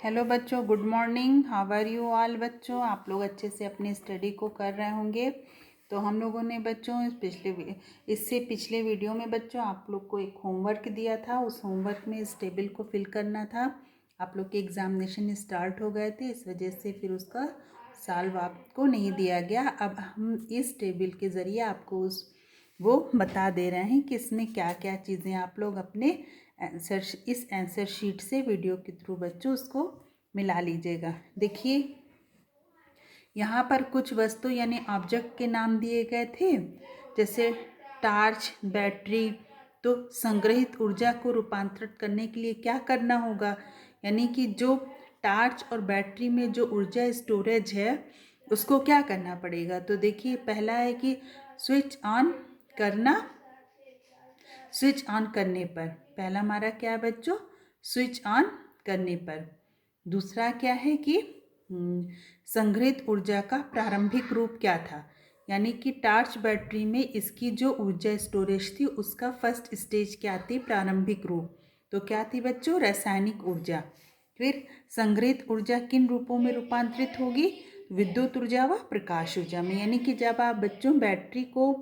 Hello बच्चों, good morning. How are you all. बच्चों, आप लोग अच्छे से अपनी स्टडी को कर रहे होंगे। तो हम लोगों ने बच्चों इससे पिछले वीडियो में बच्चों आप लोग को एक होमवर्क दिया था। उस होमवर्क में इस टेबल को फिल करना था। आप लोग के एग्जामिनेशन स्टार्ट हो गए थे, इस वजह से फिर उसका सॉल्व आपको नहीं दिया गया। अब हम इस टेबल के ज़रिए आपको वो बता दे रहे हैं कि इसमें क्या क्या चीज़ें आप लोग अपने इस आंसर शीट से वीडियो के थ्रू बच्चों उसको मिला लीजिएगा। देखिए, यहाँ पर कुछ वस्तु यानी ऑब्जेक्ट के नाम दिए गए थे, जैसे टार्च, बैटरी। तो संग्रहित ऊर्जा को रूपांतरित करने के लिए क्या करना होगा, यानी कि जो टार्च और बैटरी में जो ऊर्जा स्टोरेज है उसको क्या करना पड़ेगा। तो देखिए, पहला है कि स्विच ऑन करना। स्विच ऑन करने पर पहला हमारा क्या है बच्चों, स्विच ऑन करने पर। दूसरा क्या है कि संग्रहित ऊर्जा का प्रारंभिक रूप क्या था, यानी कि टार्च बैटरी में इसकी जो ऊर्जा स्टोरेज थी उसका फर्स्ट स्टेज क्या थी, प्रारंभिक रूप। तो क्या थी बच्चों, रासायनिक ऊर्जा। फिर संग्रहित ऊर्जा किन रूपों में रूपांतरित होगी, विद्युत ऊर्जा व प्रकाश ऊर्जा में। यानी कि जब आप बच्चों बैटरी को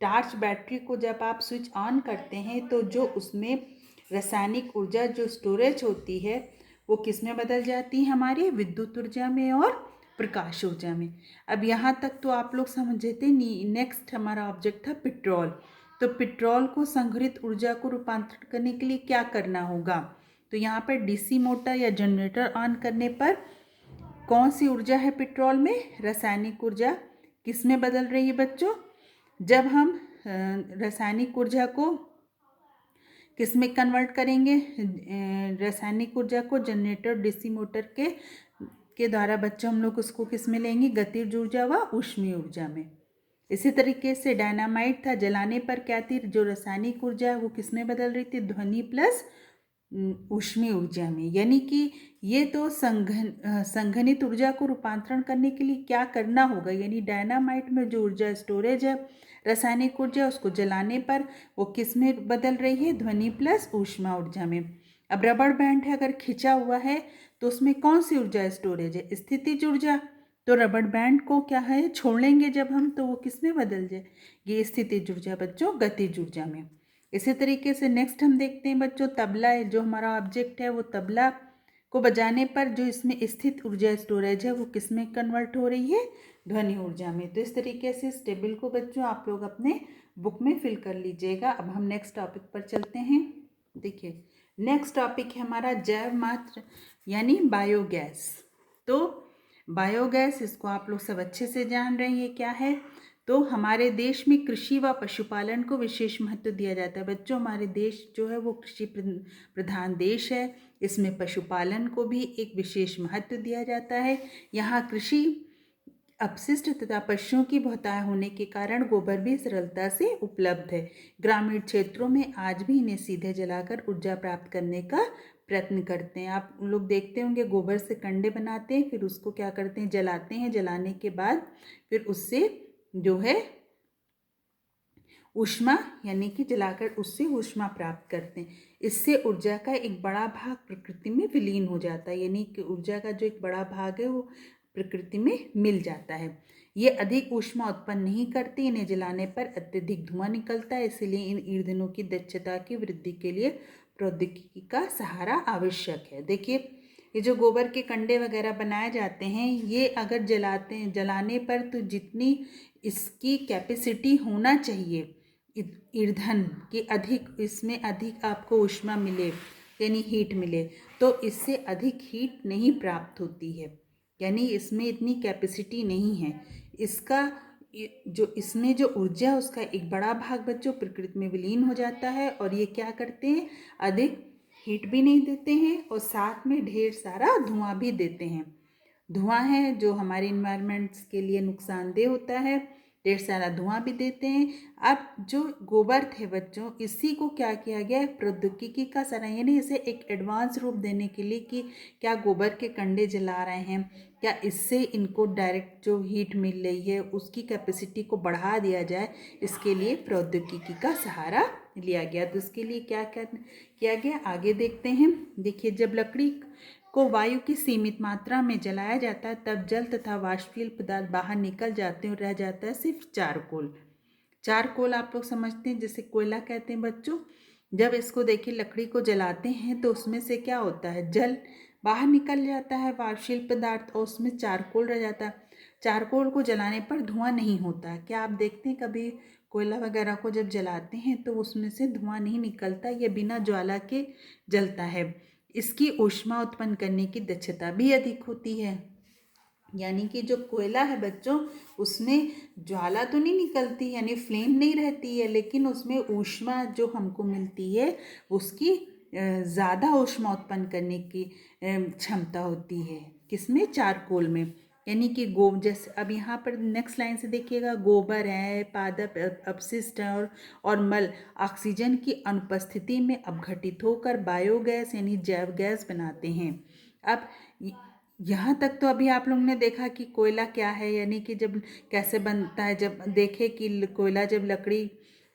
टार्च बैटरी को जब आप स्विच ऑन करते हैं तो जो उसमें रासायनिक ऊर्जा जो स्टोरेज होती है वो किस में बदल जाती है, हमारी विद्युत ऊर्जा में और प्रकाश ऊर्जा में। अब यहाँ तक तो आप लोग समझे थे। नेक्स्ट हमारा ऑब्जेक्ट था पेट्रोल। तो पेट्रोल को संग्रहित ऊर्जा को रूपांतरित करने के लिए क्या करना होगा। तो यहाँ पर डीसी मोटर या जनरेटर ऑन करने पर कौन सी ऊर्जा है पेट्रोल में, रासायनिक ऊर्जा। किस में बदल रही है बच्चों, जब हम रासायनिक ऊर्जा को किस में कन्वर्ट करेंगे, रासायनिक ऊर्जा को जनरेटर डीसी मोटर के द्वारा बच्चों हम लोग उसको किस में लेंगे, गतिज ऊर्जा व ऊष्मीय ऊर्जा में। इसी तरीके से डायनामाइट था, जलाने पर क्या थी, जो रासायनिक ऊर्जा वो किस में बदल रही थी, ध्वनि प्लस ऊष्मीय ऊर्जा में। यानी कि ये तो संघनित ऊर्जा को रूपांतरण करने के लिए क्या करना होगा, यानी डायनामाइट में जो ऊर्जा स्टोरेज है रासायनिक ऊर्जा, उसको जलाने पर वो किस में बदल रही है, ध्वनि प्लस ऊष्मा ऊर्जा में। अब रबड़ बैंड है, अगर खिंचा हुआ है तो उसमें कौन सी ऊर्जा स्टोरेज है, स्थितिज ऊर्जा। तो रबड़ बैंड को क्या है, छोड़ेंगे जब हम तो वो किस में बदल जाएगी, स्थितिज ऊर्जा बच्चों, गतिज ऊर्जा में। इसी तरीके से नेक्स्ट हम देखते हैं बच्चों, तबला है, जो हमारा ऑब्जेक्ट है वो तबला को बजाने पर जो इसमें स्थित ऊर्जा स्टोरेज है वो किस में कन्वर्ट हो रही है, ध्वनि ऊर्जा में। तो इस तरीके से इस टेबल को बच्चों आप लोग अपने बुक में फिल कर लीजिएगा। अब हम नेक्स्ट टॉपिक पर चलते हैं। देखिए, नेक्स्ट टॉपिक है हमारा जैव मात्र यानी बायोगैस। तो बायोगैस, इसको आप लोग सब अच्छे से जान रहे हैं क्या है। तो हमारे देश में कृषि व पशुपालन को विशेष महत्व दिया जाता है बच्चों। हमारे देश जो है वो कृषि प्रधान देश है, इसमें पशुपालन को भी एक विशेष महत्व दिया जाता है। यहाँ कृषि अपशिष्ट तथा पशुओं की बहुतायत होने के कारण गोबर भी सरलता से उपलब्ध है। ग्रामीण क्षेत्रों में आज भी इन्हें सीधे जलाकर ऊर्जा प्राप्त करने का प्रयत्न करते हैं। आप लोग देखते होंगे गोबर से कंडे बनाते हैं, फिर उसको क्या करते हैं, जलाते हैं। जलाने के बाद फिर उससे जो है ऊष्मा, यानी कि जलाकर उससे ऊष्मा प्राप्त करते हैं। इससे ऊर्जा का एक बड़ा भाग प्रकृति में विलीन हो जाता है, यानी कि ऊर्जा का जो एक बड़ा भाग है वो प्रकृति में मिल जाता है। ये अधिक ऊष्मा उत्पन्न नहीं करती, इन्हें जलाने पर अत्यधिक धुआं निकलता है, इसलिए इन ईंधनों की दक्षता की वृद्धि के लिए प्रौद्योगिकी का सहारा आवश्यक है। देखिए, ये जो गोबर के कंडे वगैरह बनाए जाते हैं, ये अगर जलाने पर तो जितनी इसकी कैपेसिटी होना चाहिए ईंधन की, अधिक इसमें अधिक आपको ऊष्मा मिले यानी हीट मिले, तो इससे अधिक हीट नहीं प्राप्त होती है, यानी इसमें इतनी कैपेसिटी नहीं है। इसका जो इसमें जो ऊर्जा उसका एक बड़ा भाग बच्चों प्रकृति में विलीन हो जाता है, और ये क्या करते हैं, अधिक हीट भी नहीं देते हैं और साथ में ढेर सारा धुआं भी देते हैं। धुआं है जो हमारे इन्वायरमेंट्स के लिए नुकसानदेह होता है, ढेर सारा धुआं भी देते हैं। अब जो गोबर थे बच्चों, इसी को क्या किया गया है, प्रौद्योगिकी का सहारा, यानी इसे एक एडवांस रूप देने के लिए कि क्या गोबर के कंडे जला रहे हैं, क्या इससे इनको डायरेक्ट जो हीट मिल रही है उसकी कैपेसिटी को बढ़ा दिया जाए, इसके लिए प्रौद्योगिकी का सहारा लिया गया। तो उसके लिए क्या क्या किया गया आगे देखते हैं। देखिए, जब लकड़ी को वायु की सीमित मात्रा में जलाया जाता है तब जल तथा वाष्पशील पदार्थ बाहर निकल जाते हैं और रह जाता है सिर्फ चारकोल। चारकोल आप लोग समझते हैं जिसे कोयला कहते हैं बच्चों। जब इसको देखिए लकड़ी को जलाते हैं तो उसमें से क्या होता है, जल बाहर निकल जाता है वाष्पशील पदार्थ, और उसमें चारकोल रह जाता है। चारकोल को जलाने पर धुआं नहीं होता। क्या आप देखते हैं कभी कोयला वगैरह को जब जलाते हैं तो उसमें से धुआं नहीं निकलता, यह बिना ज्वाला के जलता है। इसकी ऊष्मा उत्पन्न करने की दक्षता भी अधिक होती है। यानी कि जो कोयला है बच्चों, उसमें ज्वाला तो नहीं निकलती, यानी फ्लेम नहीं रहती है, लेकिन उसमें ऊष्मा जो हमको मिलती है उसकी ज़्यादा ऊष्मा उत्पन्न करने की क्षमता होती है। किसमें? चारकोल में। यानी कि जैसे अब यहाँ पर नेक्स्ट लाइन से देखिएगा, गोबर है, पादप अपशिष्ट है और मल ऑक्सीजन की अनुपस्थिति में अपघटित होकर बायोगैस यानी जैव गैस बनाते हैं। अब यहाँ तक तो अभी आप लोगों ने देखा कि कोयला क्या है, यानी कि जब कैसे बनता है। जब देखे कि कोयला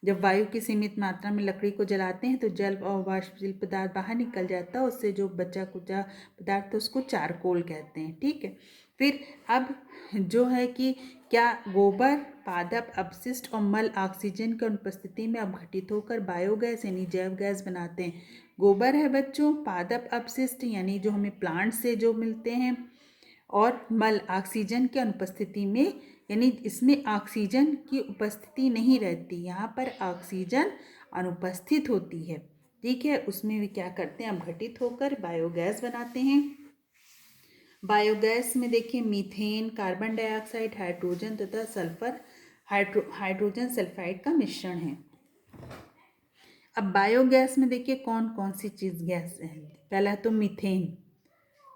जब वायु की सीमित मात्रा में लकड़ी को जलाते हैं तो जल और वाष्पशील पदार्थ बाहर निकल जाता है, उससे जो बचा कुचा पदार्थ है उसको चारकोल कहते हैं। ठीक है। फिर अब जो है कि क्या गोबर, पादप अपशिष्ट और मल ऑक्सीजन की अनुपस्थिति में अपघटित होकर बायोगैस यानी जैव गैस बनाते हैं। गोबर है बच्चों, पादप अपशिष्ट यानी जो हमें प्लांट से जो मिलते हैं, और मल ऑक्सीजन की अनुपस्थिति में, यानी इसमें ऑक्सीजन की उपस्थिति नहीं रहती, यहाँ पर ऑक्सीजन अनुपस्थित होती है। ठीक है। उसमें भी क्या करते हैं, अपघटित होकर बायोगैस बनाते हैं। बायोगैस में देखिए मीथेन, कार्बन डाइऑक्साइड, हाइड्रोजन तथा सल्फर हाइड्रोजन सल्फाइड का मिश्रण है। अब बायोगैस में देखिए कौन कौन सी चीज़ गैस है। पहला तो मीथेन,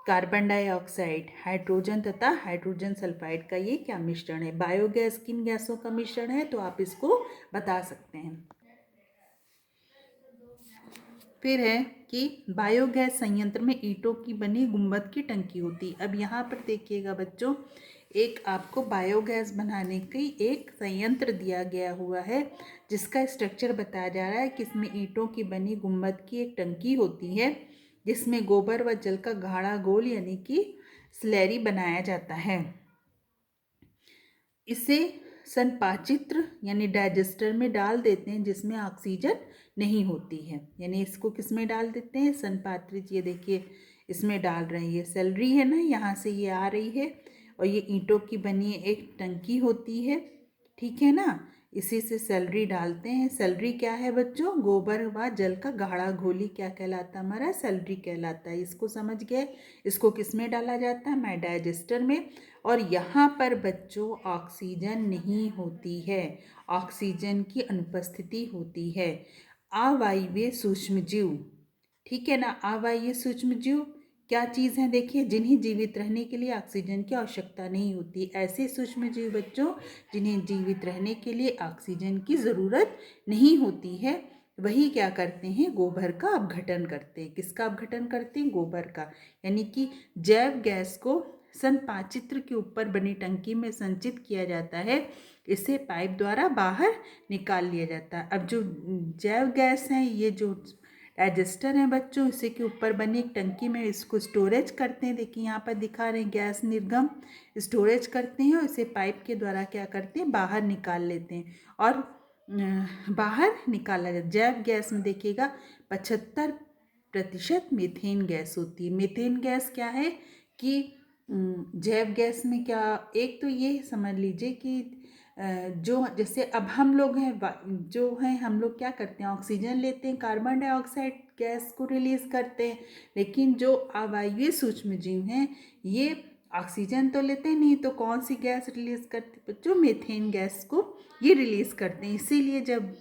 कार्बन डाइऑक्साइड, हाइड्रोजन तथा हाइड्रोजन सल्फाइड का ये क्या मिश्रण है। बायोगैस किन गैसों का मिश्रण है, तो आप इसको बता सकते हैं। फिर है कि बायोगैस संयंत्र में ईंटों की बनी गुंबद की टंकी होती। अब यहाँ पर देखिएगा बच्चों, एक आपको बायोगैस बनाने की एक संयंत्र दिया गया हुआ है जिसका स्ट्रक्चर बताया जा रहा है कि इसमें ईंटों की बनी गुंबद की एक टंकी होती है जिसमें गोबर व जल का गाढ़ा घोल यानी कि स्लैरी बनाया जाता है। इसे संपाचित्र यानी डाइजेस्टर में डाल देते हैं जिसमें ऑक्सीजन नहीं होती है। यानी इसको किस में डाल देते हैं, संपात्रित। ये देखिए इसमें डाल रहे हैं, ये सैलरी है ना, यहाँ से ये आ रही है और ये ईंटों की बनी एक टंकी होती है। ठीक है ना, इसी से सैलरी डालते हैं। सैलरी क्या है बच्चों, गोबर व जल का गाढ़ा घोली क्या कहलाता है, हमारा सैलरी कहलाता है। इसको समझ गए। इसको किस में डाला जाता है, मैं डाइजेस्टर में। और यहाँ पर बच्चों ऑक्सीजन नहीं होती है, ऑक्सीजन की अनुपस्थिति होती है। अवायवीय सूक्ष्मजीव, ठीक है ना, अवायवीय सूक्ष्मजीव क्या चीज़ है, देखिए जिन्हें जीवित रहने के लिए ऑक्सीजन की आवश्यकता नहीं होती। ऐसे सूक्ष्मजीव बच्चों जिन्हें जीवित रहने के लिए ऑक्सीजन की ज़रूरत नहीं होती है, वही क्या करते हैं, गोबर का अपघटन करते हैं। किसका अपघटन करते हैं, गोबर का। यानी कि जैव गैस को संपाचित्र के ऊपर बनी टंकी में संचित किया जाता है, इसे पाइप द्वारा बाहर निकाल लिया जाता है। अब जो जैव गैस है, ये जो डाइजेस्टर है बच्चों, इसी के ऊपर बनी एक टंकी में इसको स्टोरेज करते हैं। देखिए यहाँ पर दिखा रहे हैं, गैस निर्गम स्टोरेज करते हैं और इसे पाइप के द्वारा क्या करते हैं, बाहर निकाल लेते हैं और बाहर निकाला जाता है। जैव गैस में देखिएगा 75% मीथेन गैस होती है। मीथेन गैस क्या है कि जैव गैस में क्या, एक तो ये समझ लीजिए कि जो जैसे अब हम लोग हैं, जो हैं हम लोग क्या करते हैं, ऑक्सीजन लेते हैं, कार्बन डाइऑक्साइड गैस को रिलीज़ करते हैं। लेकिन जो अवायवीय सूक्ष्मजीव हैं ये ऑक्सीजन तो लेते नहीं, तो कौन सी गैस रिलीज़ करते बच्चों, मीथेन गैस को ये रिलीज़ करते हैं। इसीलिए जब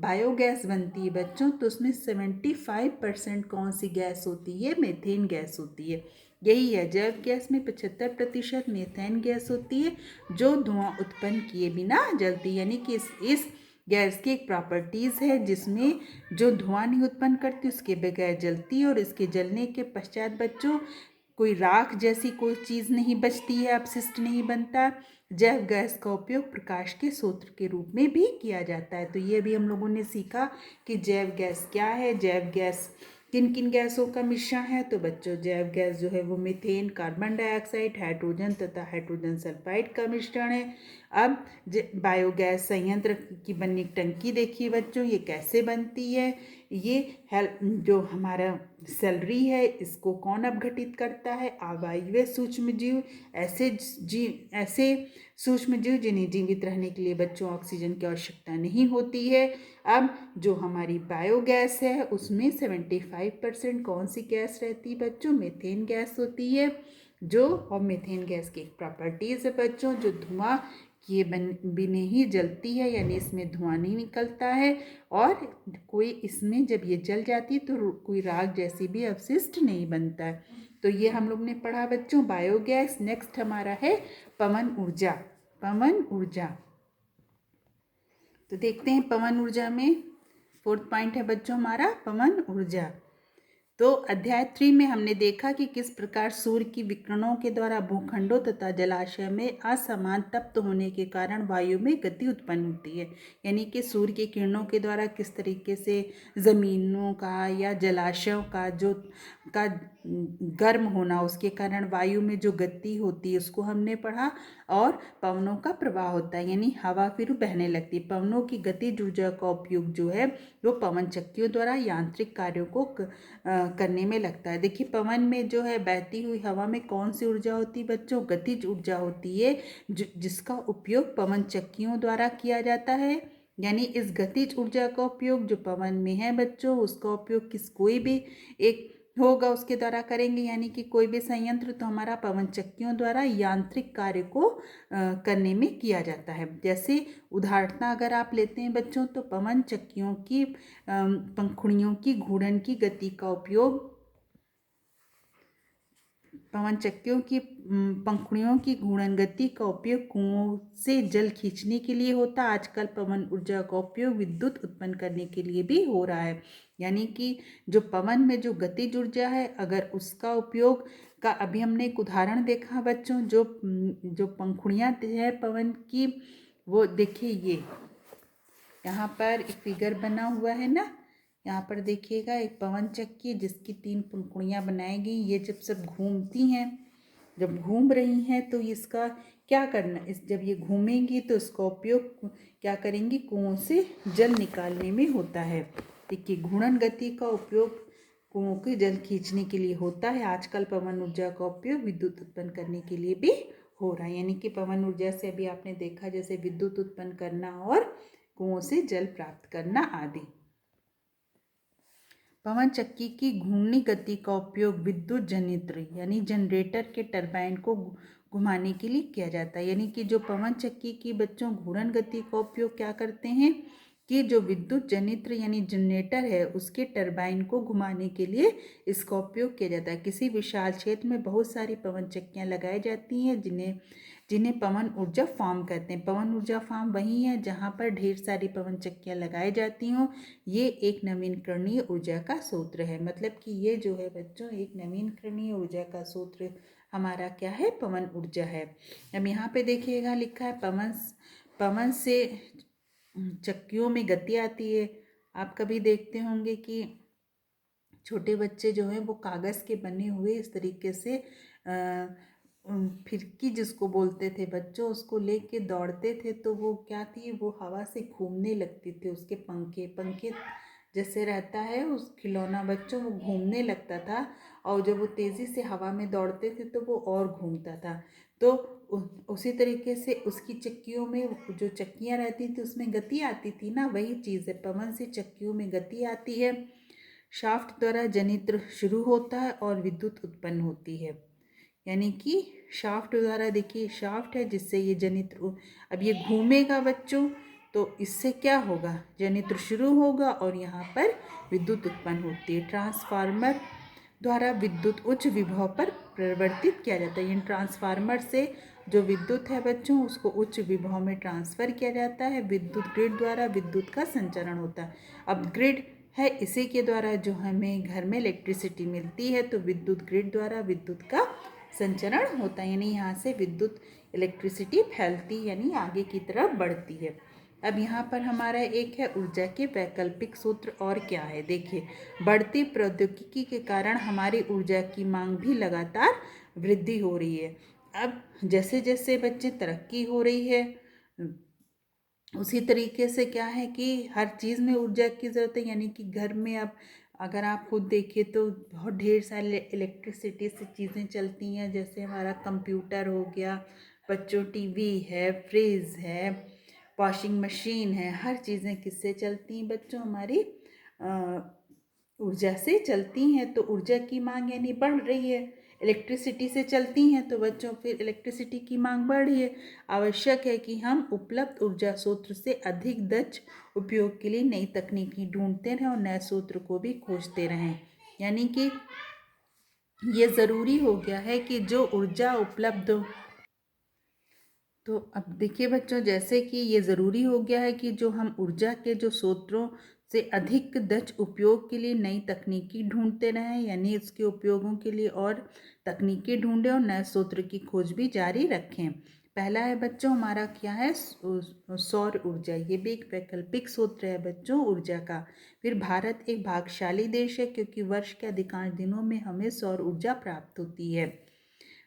बायोगैस बनती है बच्चों, तो उसमें 75% कौन सी गैस होती है, मीथेन गैस होती है। यही है, जैव गैस में 75% मीथेन गैस होती है जो धुआं उत्पन्न किए बिना जलती है। यानी कि इस गैस की एक प्रॉपर्टीज़ है जिसमें जो धुआं नहीं उत्पन्न करती उसके बगैर जलती है, और इसके जलने के पश्चात बच्चों कोई राख जैसी कोई चीज़ नहीं बचती है, अपशिष्ट नहीं बनता। जैव गैस का उपयोग प्रकाश के स्रोत के रूप में भी किया जाता है। तो ये भी हम लोगों ने सीखा कि जैव गैस क्या है, जैव गैस किन किन गैसों का मिश्रण है। तो बच्चों, जैव गैस जो है वो मीथेन, कार्बन डाइऑक्साइड, हाइड्रोजन तथा हाइड्रोजन सल्फाइड का मिश्रण है। अब बायोगैस संयंत्र की बनी टंकी देखिए बच्चों, ये कैसे बनती है। ये जो हमारा सैलरी है, इसको कौन अपघटित करता है? अवायवीय सूक्ष्म जीव, ऐसे सूक्ष्म जीव जिन्हें जीवित रहने के लिए बच्चों ऑक्सीजन की आवश्यकता नहीं होती है। अब जो हमारी बायोगैस है उसमें 75% कौन सी गैस रहती है बच्चों? मीथेन गैस होती है। और मीथेन गैस की एक प्रॉपर्टीज है बच्चों, जो धुआं किए बिना ही जलती है, यानी इसमें धुआं नहीं निकलता है, और कोई इसमें जब ये जल जाती है तो कोई राख जैसी भी अवशिष्ट नहीं बनता है। तो ये हम लोग ने पढ़ा बच्चों बायोगैस। नेक्स्ट हमारा है पवन ऊर्जा। पवन ऊर्जा, तो देखते हैं पवन ऊर्जा में 4th पॉइंट है बच्चों हमारा पवन ऊर्जा। तो अध्याय 3 में हमने देखा कि किस प्रकार सूर्य की विकिरणों के द्वारा भूखंडों तथा जलाशय में असमान तप्त होने के कारण वायु में गति उत्पन्न होती है। यानी कि सूर्य की किरणों के द्वारा किस तरीके से जमीनों का या जलाशयों का गर्म होना, उसके कारण वायु में जो गति होती है उसको हमने पढ़ा। और पवनों का प्रवाह होता है, यानी हवा फिर बहने लगती है। पवनों की गतिज ऊर्जा का उपयोग जो है वो पवन चक्कियों द्वारा यांत्रिक कार्यों को करने में लगता है। देखिए पवन में जो है बहती हुई हवा में कौन सी ऊर्जा होती है बच्चों? गतिज ऊर्जा होती है, जिसका उपयोग पवन चक्कियों द्वारा किया जाता है। यानी इस गतिज ऊर्जा का उपयोग जो पवन में है बच्चों, उसका उपयोग कोई भी एक होगा उसके द्वारा करेंगे, यानी कि कोई भी संयंत्र तो हमारा पवन चक्कियों द्वारा यांत्रिक कार्य को करने में किया जाता है। जैसे उदाहरण अगर आप लेते हैं बच्चों, तो पवन चक्कियों की पंखुड़ियों की घूर्णन की गति का उपयोग, पवन चक्कियों की पंखुड़ियों की घूर्णन गति का उपयोग कुओं से जल खींचने के लिए होता है। आजकल पवन ऊर्जा का उपयोग विद्युत उत्पन्न करने के लिए भी हो रहा है। यानी कि जो पवन में जो गतिज ऊर्जा है, अगर उसका उपयोग का अभी हमने एक उदाहरण देखा बच्चों, जो पंखुड़ियाँ है पवन की, वो देखिए ये यहाँ पर एक फिगर बना हुआ है ना, यहाँ पर देखिएगा एक पवन चक्की जिसकी 3 पंखुड़ियाँ बनाई गई। ये जब सब घूमती हैं, जब घूम रही हैं, तो इसका क्या करना, जब ये घूमेंगी तो इसका उपयोग क्या करेंगी? कुओं से जल निकालने में होता है। देखिए घूर्णन गति का उपयोग कुओं के जल खींचने के लिए होता है। आजकल पवन ऊर्जा का उपयोग विद्युत उत्पन्न करने के लिए भी हो रहा है। यानी कि पवन ऊर्जा से अभी आपने देखा जैसे विद्युत उत्पन्न करना और कुओं से जल प्राप्त करना आदि। पवन चक्की की घूर्णी गति का उपयोग विद्युत जनित्र यानी जनरेटर के टरबाइन को घुमाने के लिए किया जाता है। यानी कि जो पवन चक्की की बच्चों घूर्णन गति का उपयोग क्या करते हैं कि जो विद्युत जनित्र यानी जनरेटर है उसके टरबाइन को घुमाने के लिए इसका उपयोग किया जाता है। किसी विशाल क्षेत्र में बहुत सारी पवन चक्कियाँ लगाई जाती हैं जिन्हें पवन ऊर्जा फार्म कहते हैं। पवन ऊर्जा फार्म वही है जहाँ पर ढेर सारी पवन चक्कियाँ लगाई जाती हों। ये एक नवीनकरणीय ऊर्जा का स्रोत है। मतलब कि ये जो है बच्चों एक नवीनकरणीय ऊर्जा का स्रोत हमारा क्या है? पवन ऊर्जा है। अब यहाँ पे देखिएगा लिखा है पवन से चक्कियों में गति आती है। आप कभी देखते होंगे कि छोटे बच्चे जो हैं वो कागज़ के बने हुए इस तरीके से फिरकी जिसको बोलते थे बच्चों, उसको लेके दौड़ते थे, तो वो क्या थी, वो हवा से घूमने लगती थी। उसके पंखे जैसे रहता है उस खिलौना बच्चों, वो घूमने लगता था, और जब वो तेज़ी से हवा में दौड़ते थे तो वो और घूमता था। तो उसी तरीके से उसकी चक्कियों में जो चक्कियाँ रहती थी उसमें गति आती थी ना, वही चीज़ है, पवन से चक्कियों में गति आती है। शाफ्ट द्वारा जनित्र शुरू होता है और विद्युत उत्पन्न होती है। यानी कि शाफ्ट द्वारा, देखिए शाफ्ट है जिससे ये जनित्र, अब ये घूमेगा बच्चों तो इससे क्या होगा? जनित्र शुरू होगा और यहाँ पर विद्युत उत्पन्न होती है। ट्रांसफार्मर द्वारा विद्युत उच्च विभव पर परिवर्तित किया जाता है। यानी ट्रांसफार्मर से जो विद्युत है बच्चों उसको उच्च विभव में ट्रांसफ़र किया जाता है। विद्युत ग्रिड द्वारा विद्युत का संचरण होता है। अब ग्रिड है, इसी के द्वारा जो हमें घर में इलेक्ट्रिसिटी मिलती है, तो विद्युत ग्रिड द्वारा विद्युत का संचरण होता है, यानी यहाँ से विद्युत इलेक्ट्रिसिटी फैलती यानी आगे की तरफ बढ़ती है। अब यहाँ पर हमारा एक है ऊर्जा के वैकल्पिक सूत्र। और क्या है देखिए, बढ़ती प्रौद्योगिकी के कारण हमारी ऊर्जा की मांग भी लगातार वृद्धि हो रही है। अब जैसे जैसे बच्चे तरक्की हो रही है उसी तरीके से क्या है कि हर चीज़ में ऊर्जा की ज़रूरत है, यानी कि घर में अब अगर आप खुद देखिए तो बहुत ढेर सारे इलेक्ट्रिसिटी से चीज़ें चलती हैं, जैसे हमारा कंप्यूटर हो गया, बच्चों टीवी है, फ्रिज है, वॉशिंग मशीन है, हर चीज़ें किससे चलती हैं बच्चों, हमारी ऊर्जा से चलती हैं। तो ऊर्जा की मांग यानी बढ़ रही है, इलेक्ट्रिसिटी से चलती हैं तो बच्चों फिर इलेक्ट्रिसिटी की मांग बढ़ रही है। आवश्यक है कि हम उपलब्ध ऊर्जा स्रोत से अधिक दक्ष उपयोग के लिए नई तकनीकी ढूंढते रहें और नए स्रोत को भी खोजते रहें। यानी कि ये ज़रूरी हो गया है कि जो ऊर्जा उपलब्ध हो। तो अब देखिए बच्चों, जैसे कि ये ज़रूरी हो गया है कि जो हम ऊर्जा के जो स्रोतों से अधिक दक्ष उपयोग के लिए नई तकनीकी ढूंढते रहें, यानी इसके उपयोगों के लिए और तकनीकी ढूंढें और नए स्रोत की खोज भी जारी रखें। पहला है बच्चों हमारा क्या है, सौर ऊर्जा। ये भी एक वैकल्पिक स्रोत है बच्चों ऊर्जा का। फिर भारत एक भाग्यशाली देश है क्योंकि वर्ष के अधिकांश दिनों में हमें सौर ऊर्जा प्राप्त होती है।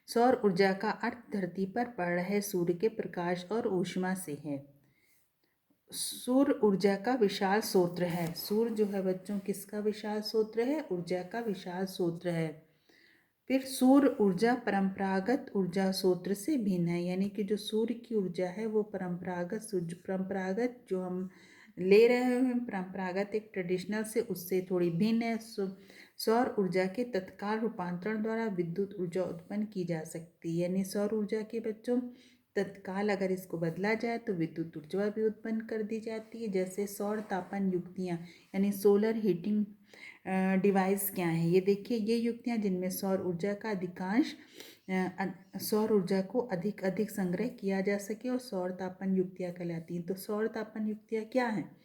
सौर ऊर्जा का अर्थ धरती पर पड़ रहे सूर्य के प्रकाश और ऊष्मा से है। सूर्य ऊर्जा का विशाल स्रोत है। सूर्य जो है बच्चों किसका विशाल स्रोत है, ऊर्जा का विशाल स्रोत है। फिर सूर्य ऊर्जा परंपरागत ऊर्जा स्रोत से भिन्न है, यानी कि जो सूर्य की ऊर्जा है वो परंपरागत जो हम ले रहे हैं, परंपरागत एक ट्रेडिशनल से उससे थोड़ी भिन्न है। सौर ऊर्जा के तत्काल रूपांतरण द्वारा विद्युत ऊर्जा उत्पन्न की जा सकती है, यानी सौर ऊर्जा के बच्चों तत्काल अगर इसको बदला जाए तो विद्युत ऊर्जा भी उत्पन्न कर दी जाती है। जैसे सौर तापन युक्तियाँ यानी सोलर हीटिंग डिवाइस क्या है, ये देखिए, ये युक्तियाँ जिनमें सौर ऊर्जा को अधिक अधिक संग्रह किया जा सके और सौर तापन युक्तियाँ कहलाती हैं। तो सौर तापन युक्तियाँ क्या हैं,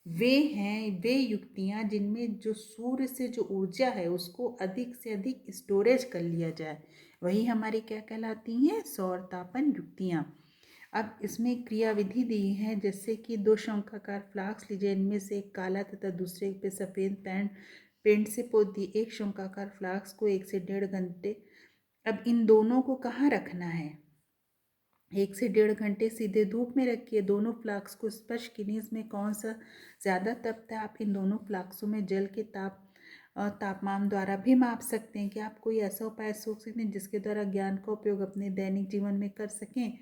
वे युक्तियाँ जिनमें जो सूर्य से जो ऊर्जा है उसको अधिक से अधिक स्टोरेज कर लिया जाए, वही हमारी क्या कहलाती हैं, सौर तापन युक्तियाँ। अब इसमें क्रियाविधि दी है, जैसे कि दो शंक्वाकार फ्लास्क लीजिए, इनमें से एक काला तथा दूसरे पे सफ़ेद पेंट से पोत दी एक शंक्वाकार फ्लास्क को 1 से 1.5 घंटे। अब इन दोनों को कहाँ रखना है, 1 से 1.5 घंटे सीधे धूप में रखिए। दोनों फ्लास्क को स्पर्श कीजिए, इसमें कौन सा ज़्यादा तपता है। आप इन दोनों फ्लास्कों में जल के तापमान द्वारा भी माप सकते हैं। कि आप कोई ऐसा उपाय सोच सकते हैं जिसके द्वारा ज्ञान का उपयोग अपने दैनिक जीवन में कर सकें।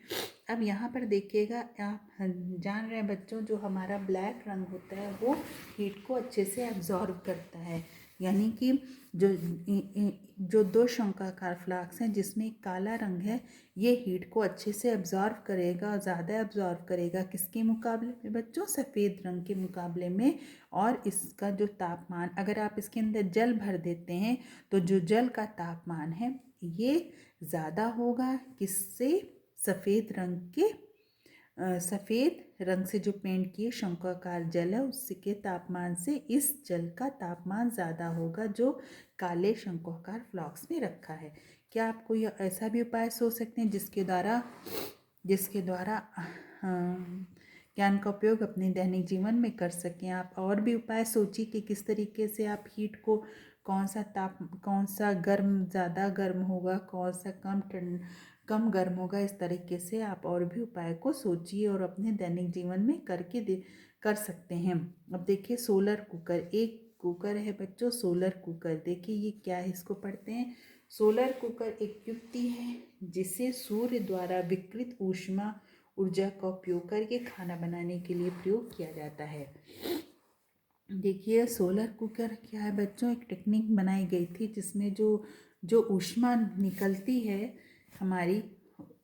अब यहाँ पर देखिएगा, आप जान रहे हैं बच्चों, जो हमारा ब्लैक रंग होता है वो हीट को अच्छे से एब्जॉर्ब करता है, यानी कि जो दो शंक्वाकार फ्लास्क हैं जिसमें एक काला रंग है, ये हीट को अच्छे से एब्जॉर्व करेगा, ज़्यादा एब्जॉर्व करेगा किसके मुकाबले में बच्चों, सफ़ेद रंग के मुकाबले में। और इसका जो तापमान, अगर आप इसके अंदर जल भर देते हैं तो जो जल का तापमान है ये ज़्यादा होगा किससे, सफ़ेद रंग से जो पेंट किए शंक्वाकार जल है उसके तापमान से इस जल का तापमान ज़्यादा होगा जो काले शंक्वाकार फ्लास्क में रखा है। क्या आप कोई ऐसा भी उपाय सोच सकते हैं जिसके द्वारा ज्ञान का उपयोग अपने दैनिक जीवन में कर सकें। आप और भी उपाय सोचिए कि किस तरीके से आप हीट को, कौन सा गर्म ज़्यादा गर्म होगा, कौन सा कम गर्म होगा। इस तरीके से आप और भी उपाय को सोचिए और अपने दैनिक जीवन में कर सकते हैं। अब देखिए सोलर कुकर, एक कुकर है बच्चों सोलर कुकर। देखिए ये क्या है, इसको पढ़ते हैं। सोलर कुकर एक युक्ति है जिसे सूर्य द्वारा विकृत ऊर्जा का उपयोग करके खाना बनाने के लिए प्रयोग किया जाता है। देखिए सोलर कुकर क्या है बच्चों, एक टेक्निक बनाई गई थी जिसमें जो ऊष्मा निकलती है हमारी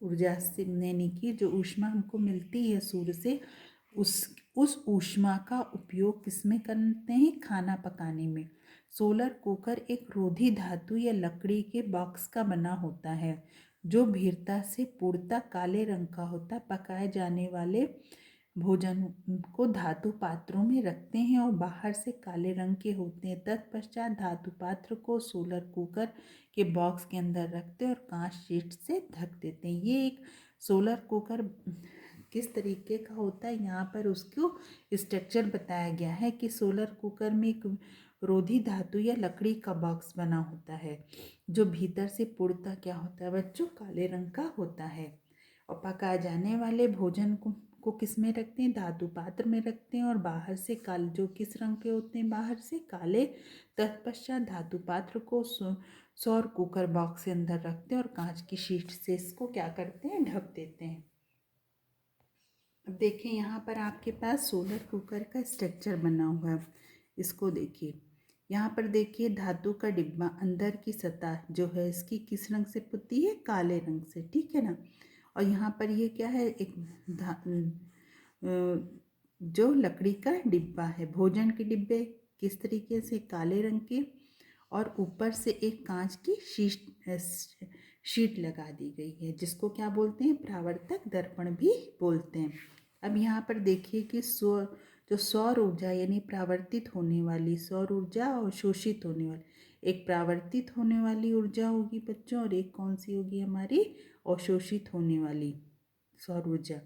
ऊर्जा से, यानी कि जो ऊष्मा हमको मिलती है सूर्य से, उस ऊष्मा का उपयोग किसमें करते हैं, खाना पकाने में। सोलर कुकर एक रोधी धातु या लकड़ी के बॉक्स का बना होता है जो भीरता से पूर्णतः काले रंग का होता है। पकाए जाने वाले भोजन को धातु पात्रों में रखते हैं और बाहर से काले रंग के होते हैं। तत्पश्चात धातु पात्र को सोलर कुकर के बॉक्स के अंदर रखते हैं और कांच शीट से ढक देते हैं। ये एक सोलर कुकर किस तरीके का होता है, यहाँ पर उसको स्ट्रक्चर बताया गया है कि सोलर कुकर में एक रोधी धातु या लकड़ी का बॉक्स बना होता है जो भीतर से पूर्णतः क्या होता है बच्चों, काले रंग का होता है। और पकाए जाने वाले भोजन को किस में रखते हैं, धातु पात्र में रखते हैं और बाहर से काले, जो किस रंग के होते हैं, बाहर से काले। तत्पश्चात धातु पात्र को सौर कुकर बॉक्स के अंदर रखते हैं और कांच की शीट से इसको क्या करते हैं, ढक देते हैं। अब देखिए यहाँ पर आपके पास सोलर कुकर का स्ट्रक्चर बना हुआ है। इसको देखिए, यहाँ पर देखिए धातु का डिब्बा, अंदर की सतह जो है इसकी किस रंग से पुती है, काले रंग से, ठीक है ना। और यहाँ पर ये क्या है, एक जो लकड़ी का डिब्बा है, भोजन के डिब्बे किस तरीके से, काले रंग के, और ऊपर से एक कांच की शीट लगा दी गई है जिसको क्या बोलते हैं, परावर्तक दर्पण भी बोलते हैं। अब यहाँ पर देखिए कि जो सौर ऊर्जा यानी परावर्तित होने वाली सौर ऊर्जा और शोषित होने वाली, एक परावर्तित होने वाली ऊर्जा होगी बच्चों और एक कौन सी होगी हमारी, अवशोषित होने वाली सौर ऊर्जा।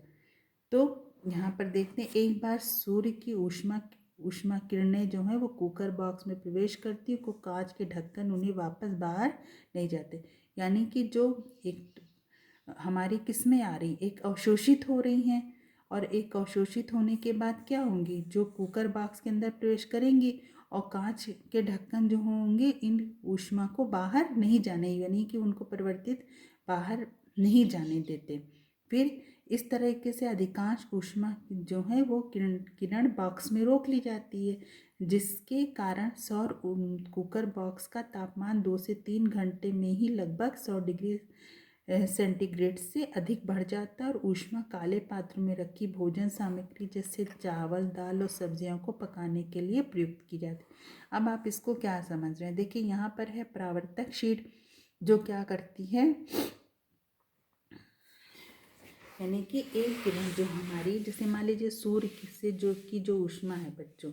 तो यहाँ पर देखते हैं, एक बार सूर्य की ऊष्मा किरणें जो है वो कुकर बॉक्स में प्रवेश करती है, को कांच के ढक्कन उन्हें वापस बाहर नहीं जाते। यानी कि जो एक हमारी किस में आ रही, एक अवशोषित हो रही हैं और एक अवशोषित होने के बाद क्या होंगी, जो कुकर बॉक्स के अंदर प्रवेश करेंगी और कांच के ढक्कन जो होंगे इन ऊष्मा को बाहर नहीं जाने, यानी कि उनको परिवर्तित बाहर नहीं जाने देते। फिर इस तरीके से अधिकांश ऊष्मा जो है वो किरण बॉक्स में रोक ली जाती है, जिसके कारण सौर कुकर बॉक्स का तापमान 2 से 3 घंटे में ही लगभग 100 डिग्री सेंटीग्रेड से अधिक बढ़ जाता है और ऊष्मा काले पात्र में रखी भोजन सामग्री जैसे चावल, दाल और सब्जियों को पकाने के लिए प्रयुक्त की जाती है। अब आप इसको क्या समझ रहे हैं, देखिए यहाँ पर है परावर्तक शीट जो क्या करती है, यानी कि एक किरण जो हमारी, जैसे मान लीजिए सूर्य से जो ऊष्मा है बच्चों,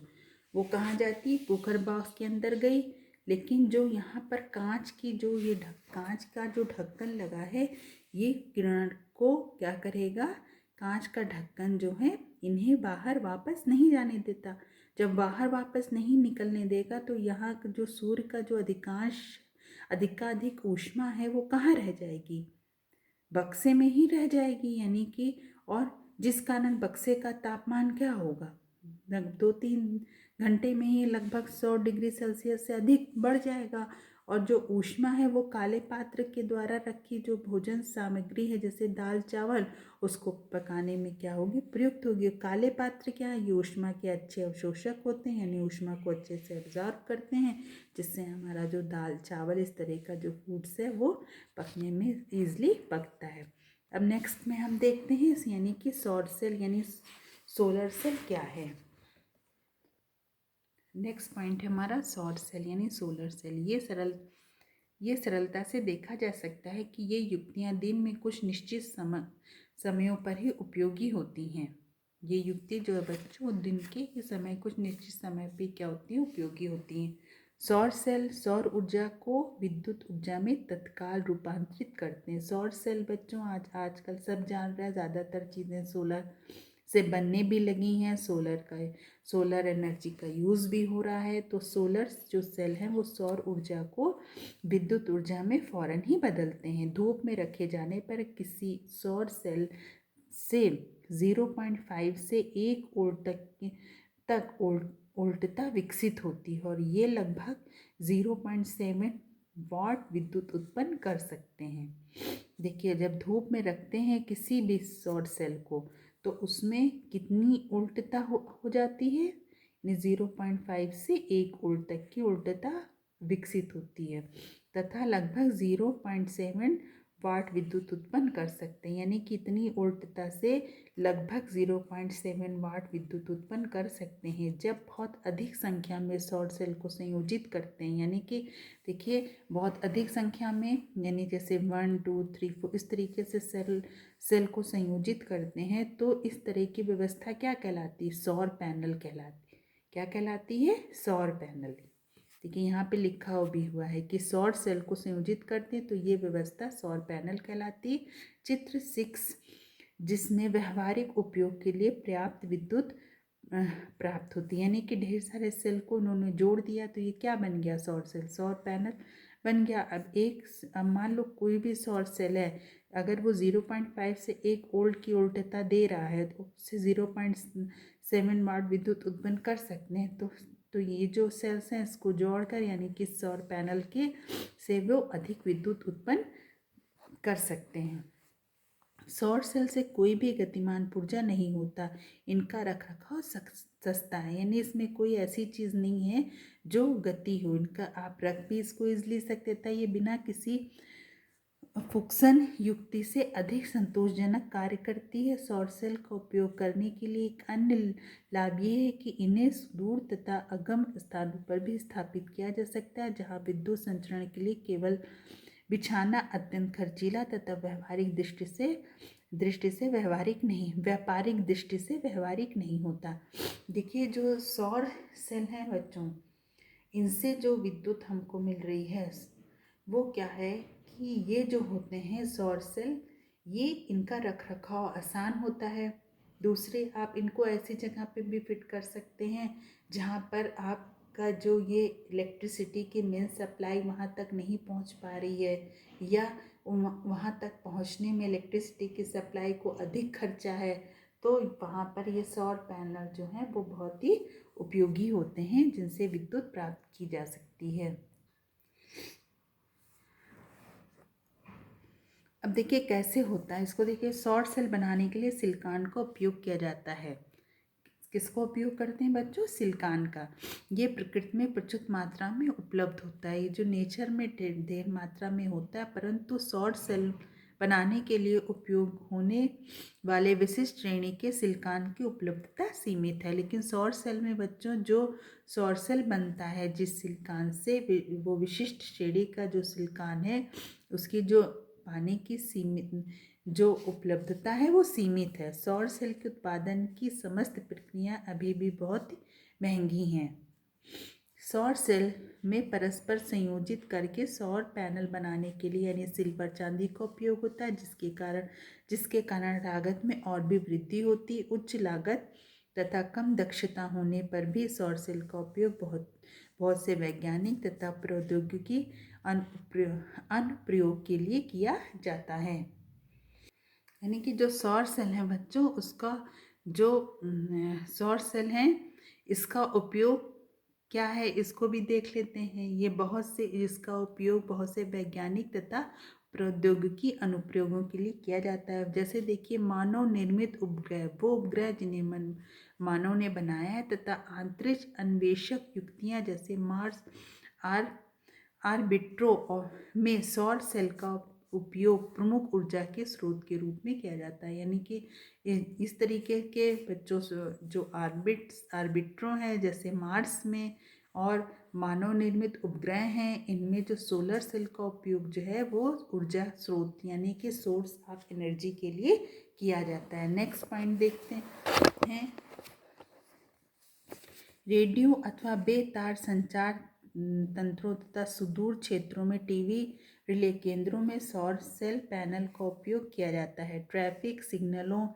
वो कहाँ जाती है, कुकर बॉक्स के अंदर गई। लेकिन जो यहाँ पर कांच की जो ये कांच का जो ढक्कन लगा है, ये किरण को क्या करेगा, कांच का ढक्कन जो है इन्हें बाहर वापस नहीं जाने देता। जब बाहर वापस नहीं निकलने देगा तो यहाँ जो सूर्य का जो अधिकाधिक ऊष्मा है वो कहाँ रह जाएगी, बक्से में ही रह जाएगी। यानी कि और जिस कारण बक्से का तापमान क्या होगा, 2-3 घंटे में ही लगभग 100 डिग्री सेल्सियस से अधिक बढ़ जाएगा। और जो ऊष्मा है वो काले पात्र के द्वारा रखी जो भोजन सामग्री है जैसे दाल चावल, उसको पकाने में क्या होगी, प्रयुक्त होगी। काले पात्र क्या है, ये ऊष्मा के अच्छे अवशोषक होते हैं, यानी ऊष्मा को अच्छे से एब्जॉर्ब करते हैं, जिससे हमारा जो दाल चावल इस तरह का जो फूड्स है वो पकने में ईजिली पकता है। अब नेक्स्ट में हम देखते हैं यानी कि सौर सेल यानी सोलर सेल क्या है। नेक्स्ट पॉइंट है हमारा सौर सेल यानी सोलर सेल। ये सरलता से देखा जा सकता है कि ये युक्तियाँ दिन में कुछ निश्चित समयों पर ही उपयोगी होती हैं। ये युक्ति जो है बच्चों दिन के समय कुछ निश्चित समय पे क्या होती है, उपयोगी होती हैं। सौर सेल सौर ऊर्जा को विद्युत ऊर्जा में तत्काल रूपांतरित करते हैं। सौर सेल बच्चों आजकल सब जान रहे हैं, ज़्यादातर चीज़ें सोलर से बनने भी लगी हैं, सोलर एनर्जी का यूज़ भी हो रहा है। तो सोलर जो सेल हैं वो सौर ऊर्जा को विद्युत ऊर्जा में फ़ौरन ही बदलते हैं। धूप में रखे जाने पर किसी सौर सेल से 0.5 से 1 वोल्ट तक उल्टता विकसित होती है और ये लगभग 0.7 वाट विद्युत उत्पन्न कर सकते हैं। देखिए जब धूप में रखते हैं किसी भी सौर सेल को तो उसमें कितनी उल्टता हो जाती है, 0.5 से 1 वोल्ट तक की उल्टता विकसित होती है तथा लगभग 0.7 वाट विद्युत उत्पन्न कर सकते हैं, यानी कि इतनी वोल्टता से लगभग 0.7 वाट विद्युत उत्पन्न कर सकते हैं जब बहुत अधिक संख्या में सौर सेल को संयोजित करते हैं। यानी कि देखिए बहुत अधिक संख्या में, यानी जैसे 1 2 3 4 इस तरीके से सेल को संयोजित करते हैं तो इस तरह की व्यवस्था क्या कहलाती है? सौर पैनल कहलाती है। क्या कहलाती है? सौर पैनल। देखिए यहाँ पे लिखा भी हुआ है कि सौर सेल को संयोजित करते हैं तो ये व्यवस्था सौर पैनल कहलाती है। चित्र 6, जिसमें व्यवहारिक उपयोग के लिए पर्याप्त विद्युत प्राप्त होती है, यानी कि ढेर सारे सेल को उन्होंने जोड़ दिया तो ये क्या बन गया? सौर सेल, सौर पैनल बन गया। अब मान लो कोई भी सौर सेल है, अगर वो 0.5 से 1 वोल्ट की वोल्टता दे रहा है तो उससे 0.7 वाट विद्युत उत्पन्न कर सकते हैं। तो ये जो सेल्स हैं इसको जोड़कर, यानी कि सौर पैनल के से वो अधिक विद्युत उत्पन्न कर सकते हैं। सौर सेल से कोई भी गतिमान पुर्जा नहीं होता, इनका रखरखाव सस्ता है, यानी इसमें कोई ऐसी चीज़ नहीं है जो गति हो। इनका आप रख भी इसको ईजिली सकते था, ये बिना किसी फुक्सन युक्ति से अधिक संतोषजनक कार्य करती है। सौर सेल का उपयोग करने के लिए एक अन्य लाभ ये है कि इन्हें सुदूर तथा अगम स्थानों पर भी स्थापित किया जा सकता है जहां विद्युत संचरण के लिए केवल बिछाना अत्यंत खर्चीला तथा व्यापारिक दृष्टि से व्यवहारिक नहीं होता। देखिए जो सौर सेल हैं बच्चों, इनसे जो विद्युत हमको मिल रही है वो क्या है कि ये जो होते हैं सौर सेल, ये इनका रखरखाव आसान होता है। दूसरे आप इनको ऐसी जगह पे भी फिट कर सकते हैं जहाँ पर आपका जो ये इलेक्ट्रिसिटी की मेन सप्लाई वहाँ तक नहीं पहुँच पा रही है, या वहाँ तक पहुँचने में इलेक्ट्रिसिटी की सप्लाई को अधिक खर्चा है, तो वहाँ पर ये सौर पैनल जो हैं वो बहुत ही उपयोगी होते हैं जिनसे विद्युत प्राप्त की जा सकती है। अब देखिए कैसे होता है इसको। देखिए सौर सेल बनाने के लिए सिलिकॉन का उपयोग किया जाता है। किसको उपयोग करते हैं बच्चों? सिलिकॉन का। ये प्रकृति में प्रचुर मात्रा में उपलब्ध होता है, ये जो नेचर में ढेर मात्रा में होता है, परंतु सौर सेल बनाने के लिए उपयोग होने वाले विशिष्ट श्रेणी के सिलिकॉन की उपलब्धता सीमित है। लेकिन सौर सेल में बच्चों जो सौर सेल बनता है जिस सिलिकॉन से, वो विशिष्ट श्रेणी का जो सिलिकॉन है उसकी जो पाने की सीमित जो उपलब्धता है वो सीमित है। सौर सेल के उत्पादन की समस्त प्रक्रिया अभी भी बहुत महंगी हैं। सौर सेल में परस्पर संयोजित करके सौर पैनल बनाने के लिए यानी सिल्वर चांदी का उपयोग होता है, जिसके कारण लागत में और भी वृद्धि होती। उच्च लागत तथा कम दक्षता होने पर भी सौर सेल का उपयोग बहुत से वैज्ञानिक तथा प्रौद्योगिकी अनुप्रयोग के लिए किया जाता है। यानी कि जो सौर सेल है बच्चों, उसका जो सौर सेल है इसका उपयोग क्या है इसको भी देख लेते हैं। इसका उपयोग बहुत से वैज्ञानिक तथा प्रौद्योगिकी अनुप्रयोगों के लिए किया जाता है। जैसे देखिए मानव निर्मित उपग्रह, वो उपग्रह जिन्हें मानव ने बनाया है, तथा अंतरिक्ष अन्वेषक युक्तियाँ जैसे मार्स आर्बिट्रो में सौर सेल का उपयोग प्रमुख ऊर्जा के स्रोत के रूप में किया जाता है। यानी कि इस तरीके के बच्चों जो आर्बिट्रो हैं जैसे मार्स में, और मानव निर्मित उपग्रह हैं, इनमें जो सोलर सेल का उपयोग जो है वो ऊर्जा स्रोत यानी कि सोर्स ऑफ एनर्जी के लिए किया जाता है। नेक्स्ट पॉइंट देखते हैं। रेडियो अथवा बेतार संचार तंत्रों तथा सुदूर क्षेत्रों में टीवी रिले केंद्रों में सौर सेल पैनल का उपयोग किया जाता है। ट्रैफिक सिग्नलों,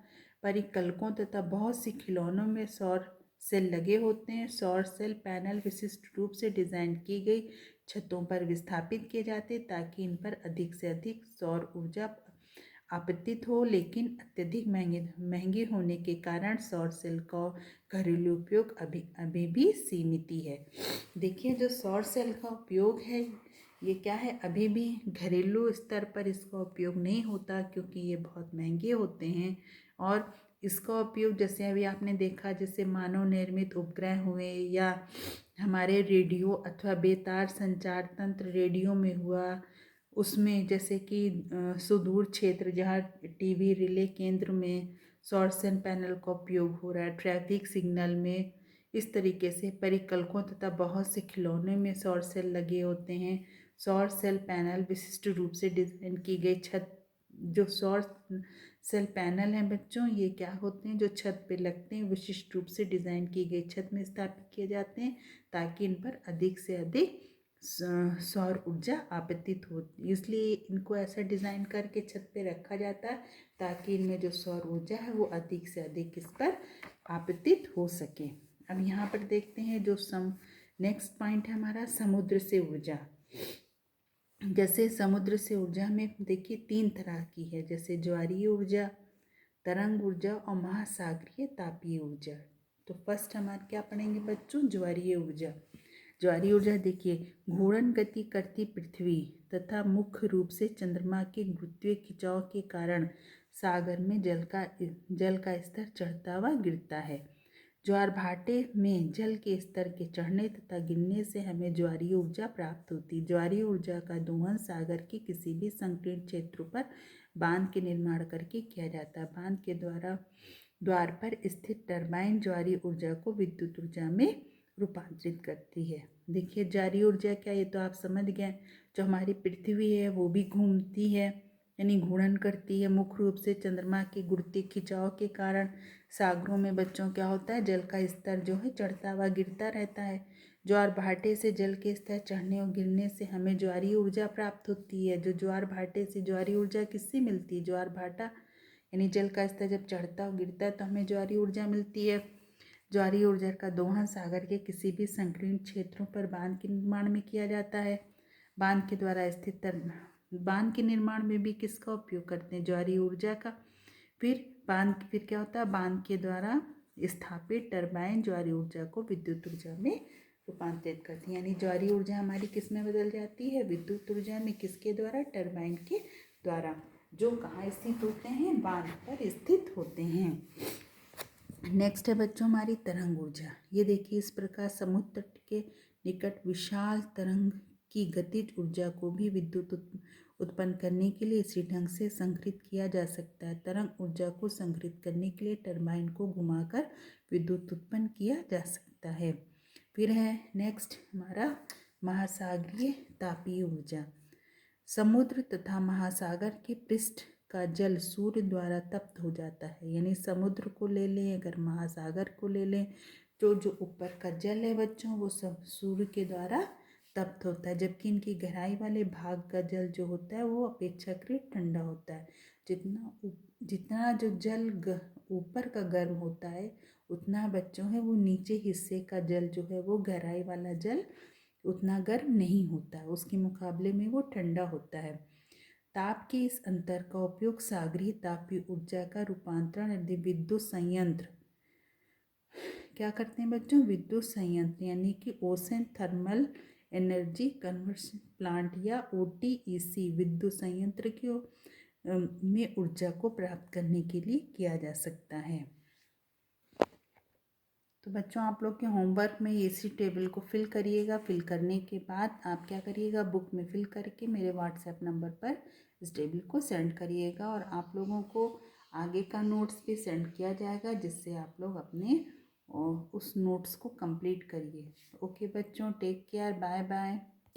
परिकल्पकों तथा बहुत सी खिलौनों में सौर सेल लगे होते हैं। सौर सेल पैनल विशिष्ट रूप से डिज़ाइन की गई छतों पर विस्थापित किए जाते हैं ताकि इन पर अधिक से अधिक सौर ऊर्जा आपतित हो, लेकिन अत्यधिक महंगे होने के कारण सौर सेल का घरेलू उपयोग अभी भी सीमित ही है। देखिए जो सौर सेल का उपयोग है ये क्या है, अभी भी घरेलू स्तर पर इसका उपयोग नहीं होता क्योंकि ये बहुत महंगे होते हैं। और इसका उपयोग जैसे अभी आपने देखा, जैसे मानव निर्मित उपग्रह हुए या हमारे रेडियो अथवा बेतार संचार तंत्र रेडियो में हुआ, उसमें जैसे कि सुदूर क्षेत्र जहाँ टीवी रिले केंद्र में सौर सेल पैनल का उपयोग हो रहा है, ट्रैफिक सिग्नल में इस तरीके से परिकल्पों तथा बहुत से खिलौनों में सौर सेल लगे होते हैं। सौर सेल पैनल विशिष्ट रूप से डिजाइन की गई छत, जो सौर सेल पैनल हैं बच्चों, ये क्या होते हैं, जो छत पे लगते हैं, विशिष्ट रूप से डिजाइन की गई छत में स्थापित किए जाते हैं ताकि इन पर अधिक से अधिक सौर ऊर्जा आपतित हो, इसलिए इनको ऐसा डिज़ाइन करके छत पे रखा जाता है ताकि इनमें जो सौर ऊर्जा है वो अधिक से अधिक इस पर आपतित हो सके। अब यहाँ पर देखते हैं जो नेक्स्ट पॉइंट है हमारा समुद्र से ऊर्जा। जैसे समुद्र से ऊर्जा में देखिए 3 तरह की है, जैसे ज्वारीय ऊर्जा, तरंग ऊर्जा और महासागरीय तापीय ऊर्जा। तो फर्स्ट हमारे क्या पढ़ेंगे बच्चों, ज्वारीय ऊर्जा। ज्वारीय ऊर्जा देखिए, घूर्णन गति करती पृथ्वी तथा मुख्य रूप से चंद्रमा के गुरुत्वीय खिंचाव के कारण सागर में जल का स्तर चढ़ता हुआ गिरता है। ज्वार भाटे में जल के स्तर के चढ़ने तथा गिरने से हमें ज्वारीय ऊर्जा प्राप्त होती है। ज्वारीय ऊर्जा का दोहन सागर के किसी भी संकीर्ण क्षेत्रों पर बांध के निर्माण करके किया जाता है। बांध के द्वार पर स्थित टरबाइन ज्वारीय ऊर्जा को विद्युत ऊर्जा में रूपांतरित करती है। देखिए ज्वारीय ऊर्जा क्या, ये तो आप समझ गए। जो हमारी पृथ्वी है वो भी घूमती है, यानी घूर्णन करती है, मुख्य रूप से चंद्रमा के गुरुत्वीय खिंचाव के कारण सागरों में बच्चों क्या होता है, जल का स्तर जो है चढ़ता हुआ गिरता रहता है। ज्वार भाटे से जल के स्तर चढ़ने और गिरने से हमें ज्वारीय ऊर्जा प्राप्त होती है। जो ज्वार भाटे से ज्वारीय ऊर्जा किससे मिलती है, ज्वार भाटा यानी जल का स्तर जब चढ़ता और गिरता है तो हमें ज्वारीय ऊर्जा मिलती है। ज्वारीय ऊर्जा का दोहन सागर के किसी भी संकीर्ण क्षेत्रों पर बांध के निर्माण में किया जाता है। बांध के द्वारा स्थित बांध के निर्माण में भी किसका उपयोग करते हैं, ज्वारीय ऊर्जा का। फिर क्या होता है, बांध के द्वारा स्थापित टरबाइन ज्वारीय ऊर्जा को विद्युत ऊर्जा में रूपांतरित करती है, यानी ज्वारीय ऊर्जा हमारी किस में बदल जाती है, विद्युत ऊर्जा में। किसके द्वारा, टरबाइन के द्वारा, जो कहाँ स्थित होते हैं, बांध पर स्थित होते हैं। नेक्स्ट है बच्चों हमारी तरंग ऊर्जा। ये देखिए इस प्रकार समुद्र तट के निकट विशाल तरंग की गतिज ऊर्जा को भी विद्युत उत्पन्न करने के लिए इसी ढंग से संग्रहित किया जा सकता है। तरंग ऊर्जा को संग्रहित करने के लिए टरबाइन को घुमाकर विद्युत उत्पन्न किया जा सकता है। फिर है नेक्स्ट हमारा महासागरीय तापीय ऊर्जा। समुद्र तथा महासागर के पृष्ठ का जल सूर्य द्वारा तप्त हो जाता है, यानी समुद्र को ले लें अगर महासागर को ले लें तो जो ऊपर का जल है बच्चों वो सब सूर्य के द्वारा तप्त होता है, जबकि इनकी गहराई वाले भाग का जल जो होता है वो अपेक्षाकृत ठंडा होता है। जितना जो जल ऊपर का गर्म होता है उतना बच्चों है वो नीचे हिस्से का जल जो है वो गहराई वाला जल उतना गर्म नहीं होता है, उसके मुकाबले में वो ठंडा होता है। ताप के इस अंतर का उपयोग सागरीय तापीय ऊर्जा का रूपांतरण यदि विद्युत संयंत्र क्या करते हैं बच्चों, विद्युत संयंत्र यानी कि ocean thermal energy conversion plant या OTEC विद्युत संयंत्र की में ऊर्जा को प्राप्त करने के लिए किया जा सकता है। तो बच्चों आप लोग के होमवर्क में इसी टेबल को फिल करिएगा। फिल करने के बाद आप क्या करिएगा, बुक में फिल करके मेरे व्हाट्सएप नंबर पर इस टेबल को सेंड करिएगा और आप लोगों को आगे का नोट्स भी सेंड किया जाएगा जिससे आप लोग अपने उस नोट्स को कंप्लीट करिए। ओके बच्चों, टेक केयर, बाय बाय।